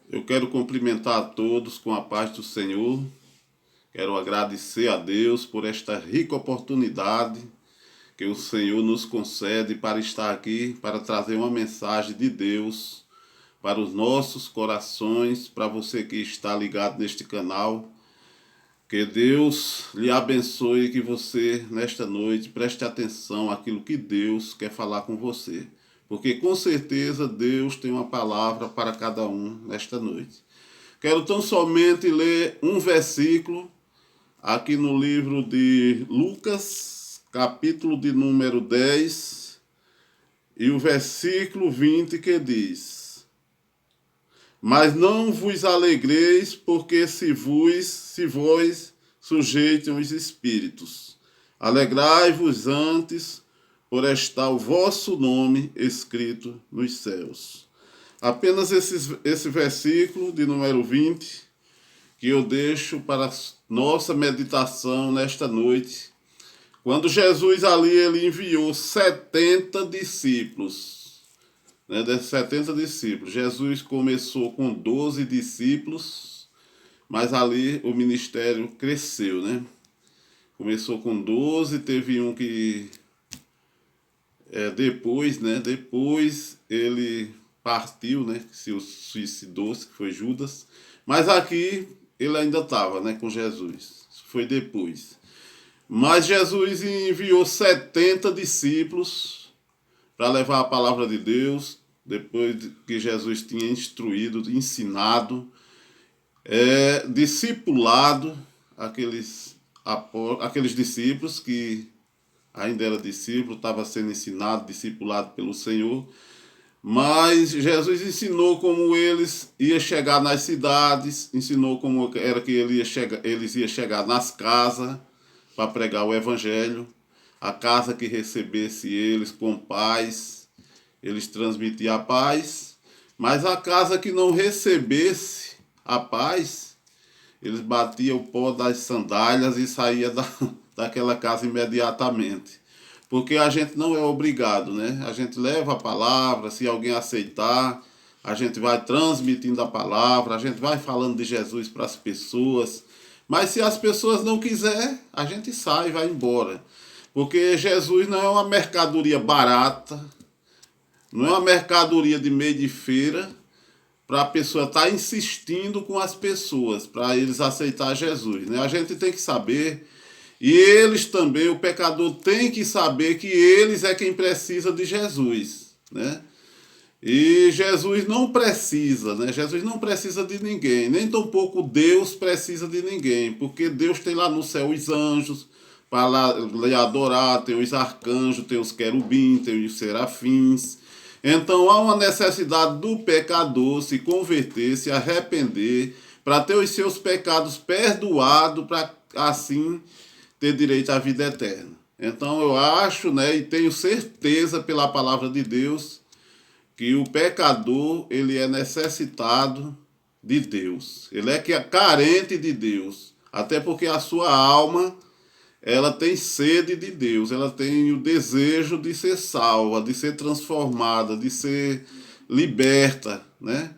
Eu quero cumprimentar a todos com a paz do Senhor. Quero agradecer a Deus por esta rica oportunidade que o Senhor nos concede para estar aqui, para trazer uma mensagem de Deus para os nossos corações, para você que está ligado neste canal. Que Deus lhe abençoe e que você, nesta noite, preste atenção àquilo que Deus quer falar com você. Porque com certeza Deus tem uma palavra para cada um nesta noite. Quero tão somente ler um versículo aqui no livro de Lucas, capítulo de número 10, e o versículo 20 que diz: Mas não vos alegreis, porque se vós sujeitam os espíritos. Alegrai-vos antes, por estar o vosso nome escrito nos céus. Apenas esse versículo de número 20, que eu deixo para nossa meditação nesta noite. Quando Jesus ali, ele enviou 70 discípulos. 70 discípulos. Jesus começou com 12 discípulos, mas ali o ministério cresceu, né? Começou com 12, teve um que depois ele partiu, né? Se suicidou, que foi Judas. Mas aqui ele ainda estava, né, com Jesus. Foi depois. Mas Jesus enviou 70 discípulos para levar a palavra de Deus, depois que Jesus tinha instruído, ensinado, discipulado aqueles discípulos que ainda era discípulo, estava sendo ensinado, discipulado pelo Senhor. Mas Jesus ensinou como eles iam chegar nas cidades, ensinou como era que eles iam chegar nas casas para pregar o evangelho. A casa que recebesse eles com paz, eles transmitiam a paz. Mas a casa que não recebesse a paz, eles batiam o pó das sandálias e saíam daquela casa imediatamente. Porque a gente não é obrigado, né? A gente leva a palavra, se alguém aceitar, a gente vai transmitindo a palavra, a gente vai falando de Jesus para as pessoas. Mas se as pessoas não quiserem, a gente sai e vai embora. Porque Jesus não é uma mercadoria barata, não é uma mercadoria de meio de feira, para a pessoa estar insistindo com as pessoas, para eles aceitar Jesus, né? A gente tem que saber, e eles também, o pecador tem que saber que eles é quem precisa de Jesus, né? E Jesus não precisa, né? Jesus não precisa de ninguém, nem tampouco Deus precisa de ninguém, porque Deus tem lá no céu os anjos para lhe adorar, tem os arcanjos, tem os querubins, tem os serafins. Então há uma necessidade do pecador se converter, se arrepender, para ter os seus pecados perdoados, para assim ter direito à vida eterna. Então eu acho, né, e tenho certeza pela palavra de Deus, que o pecador, ele é necessitado de Deus. Ele é carente de Deus. Até porque a sua alma, ela tem sede de Deus. Ela tem o desejo de ser salva, de ser transformada, de ser liberta, né?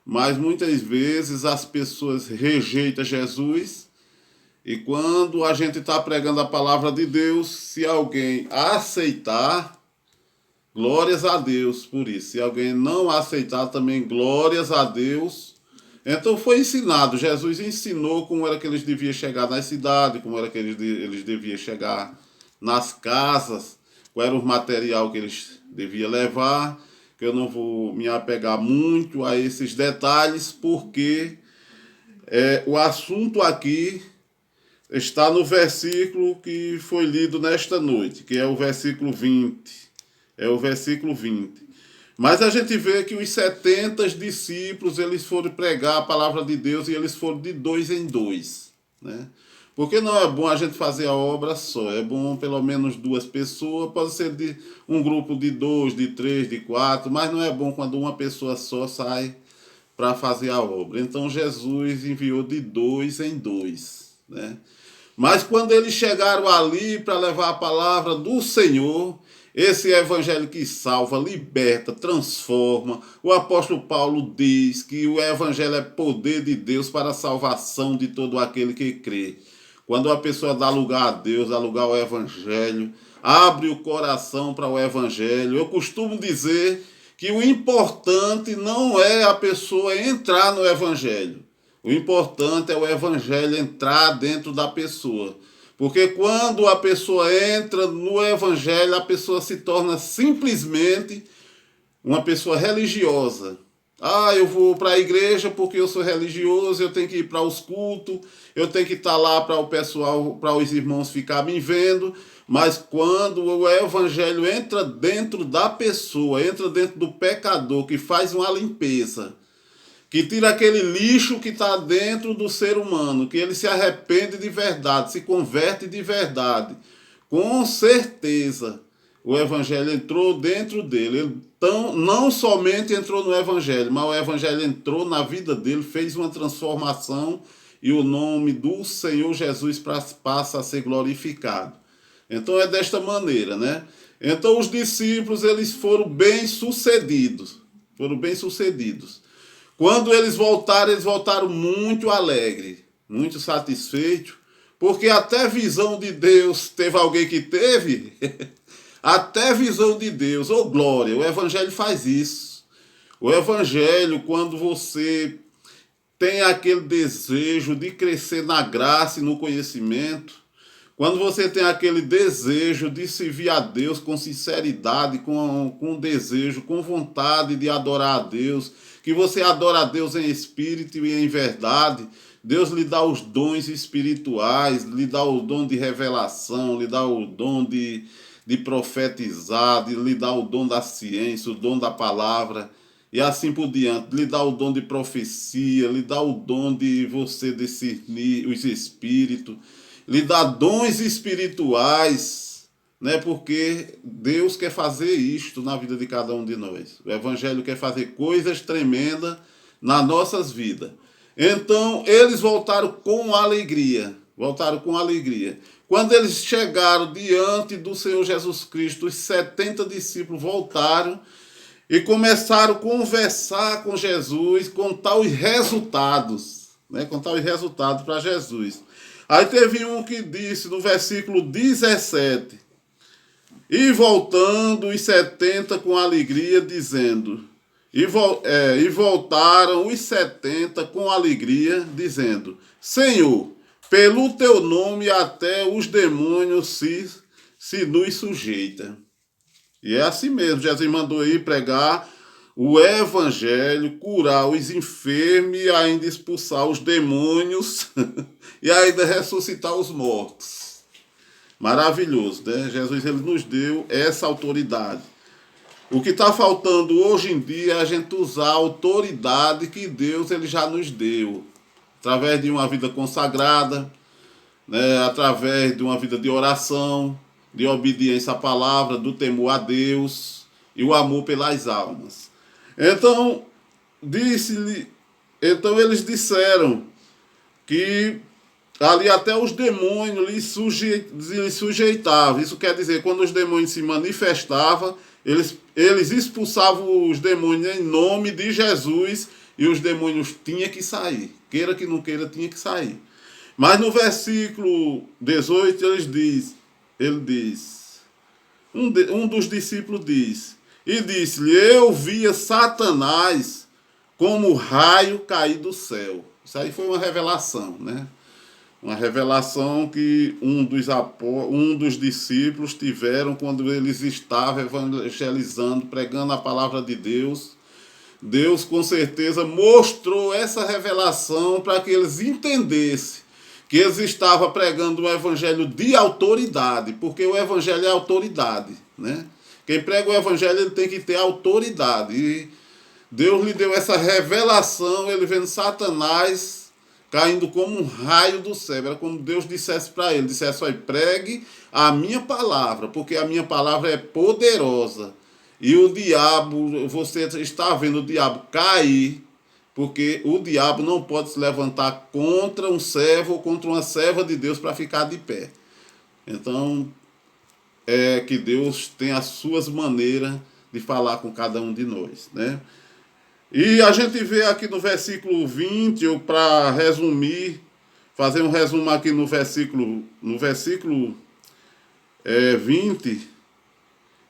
Mas muitas vezes as pessoas rejeitam Jesus. E quando a gente está pregando a palavra de Deus, se alguém aceitar, glórias a Deus por isso. Se alguém não aceitar também, glórias a Deus. Então foi ensinado, Jesus ensinou como era que eles deviam chegar nas cidades, como era que eles deviam chegar nas casas, qual era o material que eles deviam levar, que eu não vou me apegar muito a esses detalhes, porque o assunto aqui está no versículo que foi lido nesta noite, que é o versículo 20. É o versículo 20. Mas a gente vê que os 70 discípulos, eles foram pregar a palavra de Deus e eles foram de 2 em 2, né? Porque não é bom a gente fazer a obra só, é bom pelo menos 2 pessoas, pode ser de um grupo de 2, de 3, de 4, mas não é bom quando uma pessoa só sai para fazer a obra. Então Jesus enviou de 2 em 2, né? Mas quando eles chegaram ali para levar a palavra do Senhor, esse evangelho que salva, liberta, transforma. O apóstolo Paulo diz que o evangelho é poder de Deus para a salvação de todo aquele que crê. Quando a pessoa dá lugar a Deus, dá lugar ao evangelho, abre o coração para o evangelho. Eu costumo dizer que o importante não é a pessoa entrar no evangelho. O importante é o evangelho entrar dentro da pessoa. Porque quando a pessoa entra no evangelho, a pessoa se torna simplesmente uma pessoa religiosa. Ah, eu vou para a igreja porque eu sou religioso, eu tenho que ir para os cultos, eu tenho que estar lá para o pessoal, para os irmãos ficar me vendo. Mas quando o evangelho entra dentro da pessoa, entra dentro do pecador, que faz uma limpeza, que tira aquele lixo que está dentro do ser humano, que ele se arrepende de verdade, se converte de verdade, com certeza o evangelho entrou dentro dele. Então, não somente entrou no evangelho, mas o evangelho entrou na vida dele, fez uma transformação e o nome do Senhor Jesus passa a ser glorificado. Então é desta maneira, né? Então os discípulos, eles foram bem-sucedidos. Foram bem-sucedidos. Quando eles voltaram muito alegres, muito satisfeitos, porque até visão de Deus teve alguém que teve. Até visão de Deus, oh glória, o evangelho faz isso. O evangelho, quando você tem aquele desejo de crescer na graça e no conhecimento, quando você tem aquele desejo de servir a Deus com sinceridade, com desejo, com vontade de adorar a Deus, que você adora a Deus em espírito e em verdade, Deus lhe dá os dons espirituais, lhe dá o dom de revelação, lhe dá o dom de profetizar, lhe dá o dom da ciência, o dom da palavra, e assim por diante. Lhe dá o dom de profecia, lhe dá o dom de você discernir os espíritos, lhe dá dons espirituais, né? Porque Deus quer fazer isto na vida de cada um de nós. O Evangelho quer fazer coisas tremendas nas nossas vidas. Então, eles voltaram com alegria. Voltaram com alegria. Quando eles chegaram diante do Senhor Jesus Cristo, os 70 discípulos voltaram e começaram a conversar com Jesus, contar os resultados, né? Contar os resultados para Jesus. Aí teve um que disse no versículo 17, e voltando os 70 com alegria, dizendo, e voltaram os 70 com alegria, dizendo, Senhor, pelo teu nome até os demônios se nos sujeita. E é assim mesmo, Jesus mandou ir pregar o evangelho, curar os enfermos e ainda expulsar os demônios e ainda ressuscitar os mortos. Maravilhoso, né? Jesus, ele nos deu essa autoridade. O que está faltando hoje em dia é a gente usar a autoridade que Deus ele já nos deu. Através de uma vida consagrada, né? Através de uma vida de oração, de obediência à palavra, do temor a Deus e o amor pelas almas. Então eles disseram que ali até os demônios lhe sujeitavam. Isso quer dizer, quando os demônios se manifestavam, eles expulsavam os demônios em nome de Jesus e os demônios tinham que sair. Queira que não queira, tinha que sair. Mas no versículo 18 ele diz, um dos discípulos diz, e disse-lhe, eu via Satanás como raio cair do céu. Isso aí foi uma revelação, né? Uma revelação que um dos discípulos tiveram quando eles estavam evangelizando, pregando a palavra de Deus. Deus com certeza mostrou essa revelação para que eles entendessem que eles estavam pregando um evangelho de autoridade, porque o evangelho é autoridade, né? Quem prega o evangelho ele tem que ter autoridade. E Deus lhe deu essa revelação, ele vendo Satanás caindo como um raio do céu. Era como Deus dissesse para ele, dissesse, olha, pregue a minha palavra, porque a minha palavra é poderosa. E o diabo, você está vendo o diabo cair, porque o diabo não pode se levantar contra um servo ou contra uma serva de Deus para ficar de pé. Então, é que Deus tem as suas maneiras de falar com cada um de nós, né? E a gente vê aqui no versículo 20, ou para resumir, fazer um resumo aqui no versículo 20,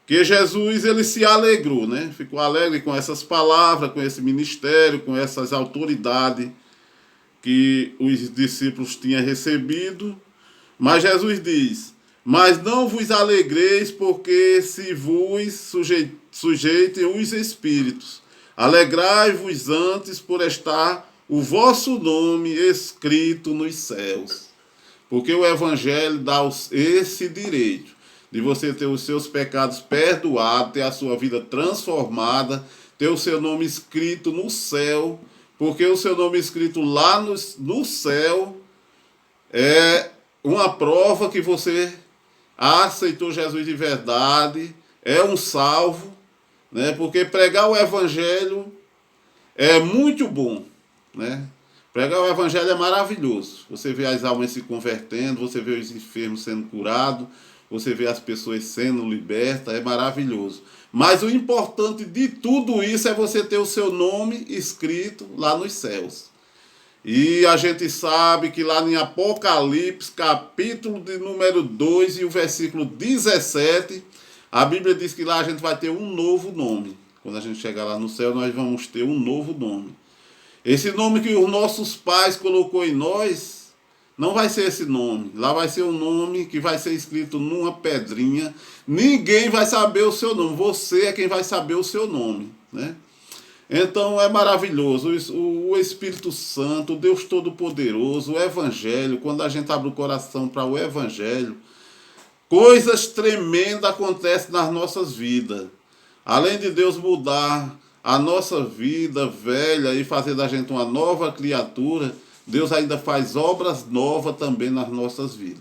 que Jesus ele se alegrou, né? Ficou alegre com essas palavras, com esse ministério, com essas autoridades que os discípulos tinham recebido. Mas Jesus diz: mas não vos alegreis, porque se vos sujeitem os espíritos. Alegrai-vos antes por estar o vosso nome escrito nos céus. Porque o Evangelho dá esse direito de você ter os seus pecados perdoados, ter a sua vida transformada, ter o seu nome escrito no céu, porque o seu nome escrito lá no céu é uma prova que você aceitou Jesus de verdade, é um salvo, né? Porque pregar o Evangelho é muito bom, né? Pregar o Evangelho é maravilhoso. Você vê as almas se convertendo, você vê os enfermos sendo curados, você vê as pessoas sendo libertas, é maravilhoso. Mas o importante de tudo isso é você ter o seu nome escrito lá nos céus. E a gente sabe que lá em Apocalipse, capítulo de número 2 e o versículo 17, a Bíblia diz que lá a gente vai ter um novo nome. Quando a gente chegar lá no céu, nós vamos ter um novo nome. Esse nome que os nossos pais colocou em nós, não vai ser esse nome. Lá vai ser um nome que vai ser escrito numa pedrinha. Ninguém vai saber o seu nome. Você é quem vai saber o seu nome, né? Então é maravilhoso. O Espírito Santo, o Deus Todo-Poderoso, o Evangelho, quando a gente abre o coração para o Evangelho, coisas tremendas acontecem nas nossas vidas. Além de Deus mudar a nossa vida velha e fazer da gente uma nova criatura, Deus ainda faz obras novas também nas nossas vidas.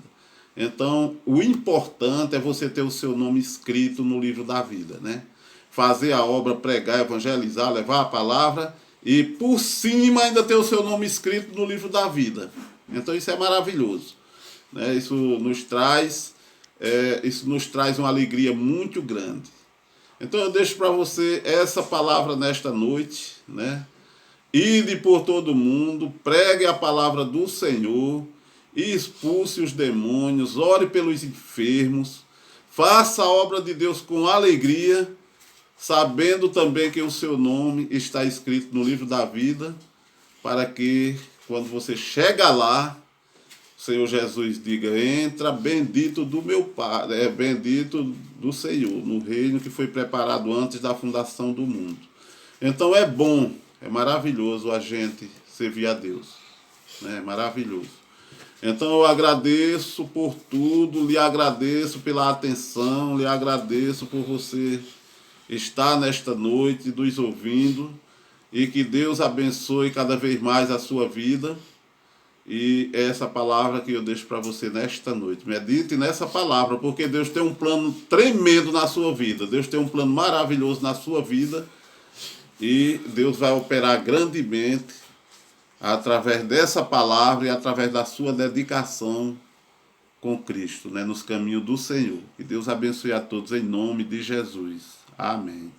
Então, o importante é você ter o seu nome escrito no livro da vida, né? Fazer a obra, pregar, evangelizar, levar a palavra e, por cima, ainda ter o seu nome escrito no livro da vida. Então, isso é maravilhoso, né? Isso nos traz uma alegria muito grande. Então eu deixo para você essa palavra nesta noite, né? Ide por todo mundo, pregue a palavra do Senhor, e expulse os demônios, ore pelos enfermos, faça a obra de Deus com alegria, sabendo também que o seu nome está escrito no livro da vida, para que quando você chega lá, o Senhor Jesus diga: entra bendito do meu Pai, bendito do Senhor, no reino que foi preparado antes da fundação do mundo. Então é bom, é maravilhoso a gente servir a Deus, né? É maravilhoso. Então eu agradeço por tudo, lhe agradeço pela atenção, lhe agradeço por você estar nesta noite nos ouvindo, e que Deus abençoe cada vez mais a sua vida. E é essa palavra que eu deixo para você nesta noite. Medite nessa palavra, porque Deus tem um plano tremendo na sua vida. Deus tem um plano maravilhoso na sua vida. E Deus vai operar grandemente através dessa palavra e através da sua dedicação com Cristo, né, nos caminhos do Senhor. Que Deus abençoe a todos em nome de Jesus. Amém.